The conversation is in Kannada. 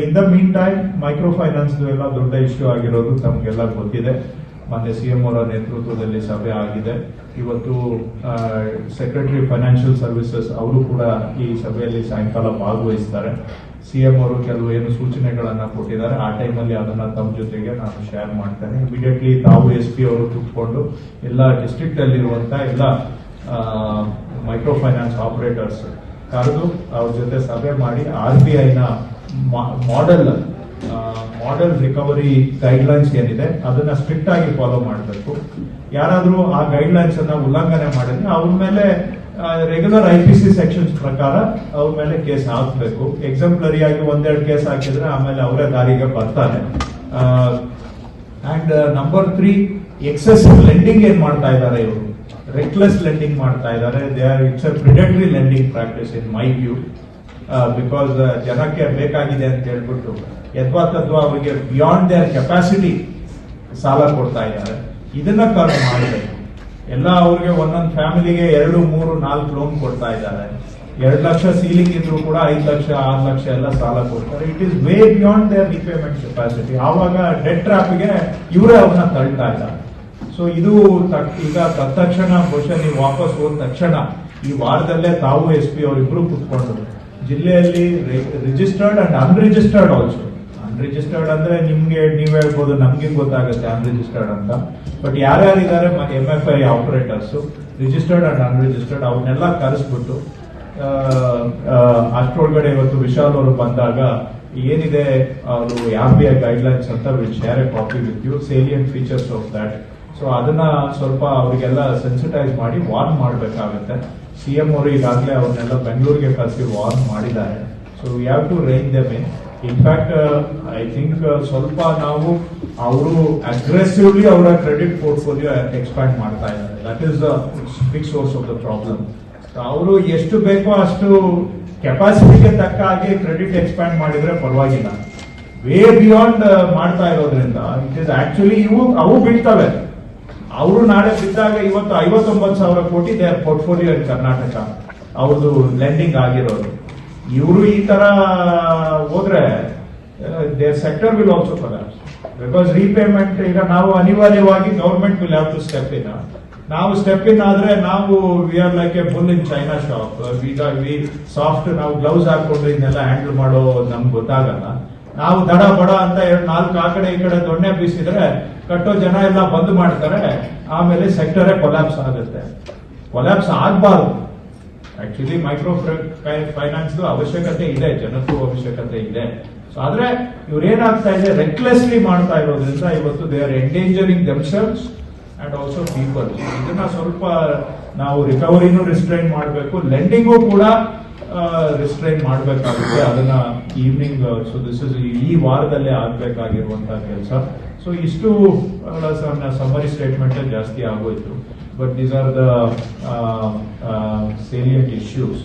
In the mean time micro finance ಎಲ್ಲ ದೊಡ್ಡ ಇಶ್ಯೂ ಆಗಿರೋದು ತಮಗೆಲ್ಲ ಗೊತ್ತಿದೆ. ಮೊನ್ನೆ ಸಿಎಂ ಅವರ ನೇತೃತ್ವದಲ್ಲಿ ಸಭೆ ಆಗಿದೆ. ಇವತ್ತು ಸೆಕ್ರೆಟರಿ ಫೈನಾನ್ಷಿಯಲ್ ಸರ್ವಿಸಸ್ ಅವರು ಕೂಡ ಈ ಸಭೆಯಲ್ಲಿ ಸಾಯಂಕಾಲ ಭಾಗವಹಿಸ್ತಾರೆ. ಸಿಎಂ ಅವರು ಕೆಲವು ಏನು ಸೂಚನೆಗಳನ್ನ ಕೊಟ್ಟಿದ್ದಾರೆ, ಆ ಟೈಮಲ್ಲಿ ಅದನ್ನ ತಮ್ಮ ಜೊತೆಗೆ ನಾನು ಶೇರ್ ಮಾಡ್ತೇನೆ. ಇಮಿಡಿಯೇಟ್ಲಿ ತಾವು SP ಅವರು ಕೂತ್ಕೊಂಡು ಎಲ್ಲ ಡಿಸ್ಟ್ರಿಕ್ಟ್ ಅಲ್ಲಿರುವಂತ ಎಲ್ಲ ಮೈಕ್ರೋ ಫೈನಾನ್ಸ್ ಆಪರೇಟರ್ಸ್ ಕರೆದು ಅವ್ರ ಜೊತೆ ಸಭೆ ಮಾಡಿ RBI ನ ಮಾಡೆಲ್ ರಿಕವರಿ ಗೈಡ್ಲೈನ್ಸ್ ಏನಿದೆ ಅದನ್ನ ಸ್ಟ್ರಿಕ್ಟ್ ಆಗಿ ಫಾಲೋ ಮಾಡಬೇಕು. ಯಾರಾದ್ರೂ ಆ ಗೈಡ್ಲೈನ್ಸ್ ಅನ್ನ ಉಲ್ಲಂಘನೆ ಮಾಡಿದ್ರೆ ಅವ್ರ ಮೇಲೆ ರೆಗ್ಯುಲರ್ IPC ಸೆಕ್ಷನ್ಸ್ ಪ್ರಕಾರ ಅವ್ರ ಮೇಲೆ ಕೇಸ್ ಹಾಕಬೇಕು. ಎಕ್ಸಾಂಪ್ಲರಿ ಆಗಿ ಒಂದೆರಡು ಕೇಸ್ ಹಾಕಿದ್ರೆ ಆಮೇಲೆ ಅವರೇ ದಾರಿಗೆ ಬರ್ತಾರೆ. ಅಂಡ್ ನಂಬರ್ 3, ಎಕ್ಸೆಸಿವ್ ಲೆಂಡಿಂಗ್ ಏನ್ ಮಾಡ್ತಾ ಇದ್ದಾರೆ ಇವರು, ರೆಕ್ಲೆಸ್ ಲೆಂಡಿಂಗ್ ಮಾಡ್ತಾ ಇದ್ದಾರೆ. It's a predatory lending practice in my view. Because ಜನಕ್ಕೆ ಬೇಕಾಗಿದೆ ಅಂತ ಹೇಳ್ಬಿಟ್ಟು ಯದ್ವಾ ಅವರಿಗೆ ಬಿಯಾಂಡ್ ದೇರ್ ಕೆಪಾಸಿಟಿ ಸಾಲ ಕೊಡ್ತಾ ಇದ್ದಾರೆ. ಇದನ್ನ ಕಡಿಮೆ ಮಾಡಬೇಕು. ಎಲ್ಲ ಅವ್ರಿಗೆ ಒಂದೊಂದು ಫ್ಯಾಮಿಲಿಗೆ 2, 3, 4 ಲೋನ್ ಕೊಡ್ತಾ ಇದ್ದಾರೆ. 2 ಲಕ್ಷ ಸೀಲಿಂಗ್ ಇದ್ರು ಕೂಡ 5 ಲಕ್ಷ 6 ಲಕ್ಷ ಎಲ್ಲ ಸಾಲ ಕೊಡ್ತಾರೆ. It is way beyond their repayment capacity. ಆವಾಗ ಡೆಟ್ ಟ್ರಾಪ್ಗೆ ಇವರೇ ಅವ್ರನ್ನ ತಳ್ತಾ ಇದ್ದಾರೆ. ಸೊ ಇದು ಈಗ ತಕ್ಷಣ ಬಹುಶಃ ನೀವು ವಾಪಸ್ ಹೋದ ತಕ್ಷಣ ಈ ವಾರದಲ್ಲೇ ತಾವು SP ಅವರಿಬ್ರು ಕುತ್ಕೊಂಡು ಜಿಲ್ಲೆಯಲ್ಲಿ registered and unregistered also. Unregistered ಅಂದ್ರೆ ನಿಮ್ಗೆ ನೀವ್ ಹೇಳ್ಬೋದು, ನಮ್ಗೆ ಗೊತ್ತಾಗುತ್ತೆ ಅನ್ರಿಜಿಸ್ಟರ್ಡ್ ಅಂತ. ಬಟ್ ಯಾರ್ಯಾರಿದ್ದಾರೆ MFI operators, registered and unregistered, ಅವನ್ನೆಲ್ಲ ಕರೆಸ್ಬಿಟ್ಟು ಅಷ್ಟರೊಳಗಡೆ ಇವತ್ತು ವಿಶಾಲ್ ಅವರು ಬಂದಾಗ ಏನಿದೆ ಅವರು RBI ಗೈಡ್ಲೈನ್ಸ್ ಅಂತ will share a copy with you, salient features of that. So ಅದನ್ನ ಸ್ವಲ್ಪ ಅವರಿಗೆಲ್ಲ ಸೆನ್ಸಿಟೈಸ್ ಮಾಡಿ ವಾರ್ನ್ ಮಾಡಬೇಕಾಗುತ್ತೆ. CM ಅವರು ಈಗಾಗಲೇ ಅವ್ರನ್ನೆಲ್ಲ ಬೆಂಗಳೂರಿಗೆ ಕರೆಸಿ ವಾರ್ನ್ ಮಾಡಿದ್ದಾರೆ. So we have to rein them in. In fact I think ಸ್ವಲ್ಪ ನಾವು ಅವರು ಅಗ್ರೆಸಿವ್ಲಿ ಅವರ ಕ್ರೆಡಿಟ್ ಪೋರ್ಟ್ಫೋಲಿಯೋ ಎಕ್ಸ್ಪ್ಯಾಂಡ್ ಮಾಡ್ತಾ ಇದ್ದಾರೆ. That is the big source of the problem. ಅವರು ಎಷ್ಟು ಬೇಕೋ ಅಷ್ಟು ಕೆಪಾಸಿಟಿಗೆ ತಕ್ಕ ಹಾಗೆ ಕ್ರೆಡಿಟ್ ಎಕ್ಸ್ಪ್ಯಾಂಡ್ ಮಾಡಿದ್ರೆ ಪರವಾಗಿಲ್ಲ. ವೇ ಬಿಯಾಂಡ್ ಮಾಡ್ತಾ ಇರೋದ್ರಿಂದ ಇಟ್ ಇಸ್ ಆಕ್ಚುಲಿ ಅವು ಬೀಳ್ತವೆ. ಅವರು ನಾಳೆ ಬಿದ್ದಾಗ ಇವತ್ತು 59,000 ಕೋಟಿ ದೇರ್ ಪೋರ್ಟ್ಫೋಲಿಯೋ ಇನ್ ಕರ್ನಾಟಕ ಅವ್ರದ್ದು ಲೆಂಡಿಂಗ್ ಆಗಿರೋದು. ಇವರು ಈ ತರ ಹೋದ್ರೆ their sector will also collapse. Because repayment ಈಗ ನಾವು ಅನಿವಾರ್ಯವಾಗಿ government will have to step in. ನಾವು ಸ್ಟೆಪ್ ಇನ್ ಆದ್ರೆ ನಾವು we are like a bull in China shop. We soft ನಾವು ಗ್ಲೌಸ್ ಹಾಕೊಂಡು ಇದನ್ನೆಲ್ಲ ಹ್ಯಾಂಡಲ್ ಮಾಡೋ ನಮ್ಗೆ ಗೊತ್ತಾಗಲ್ಲ. ನಾವು ದಡ ಬಡ ಅಂತ 2-4 ಆ ಕಡೆ ಈ ಕಡೆ ದೊಣ್ಣೆ ಬೀಸಿದ್ರೆ ಕಟ್ಟೋ ಜನ ಎಲ್ಲ ಬಂದ್ ಮಾಡ್ತಾರೆ. ಆಮೇಲೆ ಸೆಕ್ಟರೇ ಕೊಲ್ಯಾಪ್ಸ್ ಆಗುತ್ತೆ. ಕೊಲ್ಯಾಪ್ಸ್ ಆಗಬಾರ್ದು. ಆಕ್ಚುಲಿ ಮೈಕ್ರೋ ಫೈನಾನ್ಸ್ ಅವಶ್ಯಕತೆ ಇದೆ, ಜನಕ್ಕೂ ಅವಶ್ಯಕತೆ ಇದೆ. ಸೊ ಆದ್ರೆ ಇವ್ರೇನಾಗ್ತಾ ಇದೆ, ರೆಕ್ಲೆಸ್ಲಿ ಮಾಡ್ತಾ ಇರೋದ್ರಿಂದ ಇವತ್ತು they are endangering themselves and also people. ಇದನ್ನ ಸ್ವಲ್ಪ ನಾವು ರಿಕವರಿನೂ ರಿಸ್ಟ್ರೈನ್ ಮಾಡಬೇಕು, ಲೆಂಡಿಂಗು ಕೂಡ ರಿಸ್ಟ್ರೈನ್ ಮಾಡಬೇಕಾಗುತ್ತೆ. ಅದನ್ನ ಈವ್ನಿಂಗ್, ಸೊ ದಿಸ್ ಇಸ್ ಈ ವಾರದಲ್ಲೇ ಆಗ್ಬೇಕಾಗಿರುವಂತಹ ಕೆಲಸ. ಸೊ ಇಷ್ಟು ಸಮ್ಮರಿ ಸ್ಟೇಟ್ಮೆಂಟ್ ಜಾಸ್ತಿ ಆಗೋಯ್ತು. But these are the salient issues.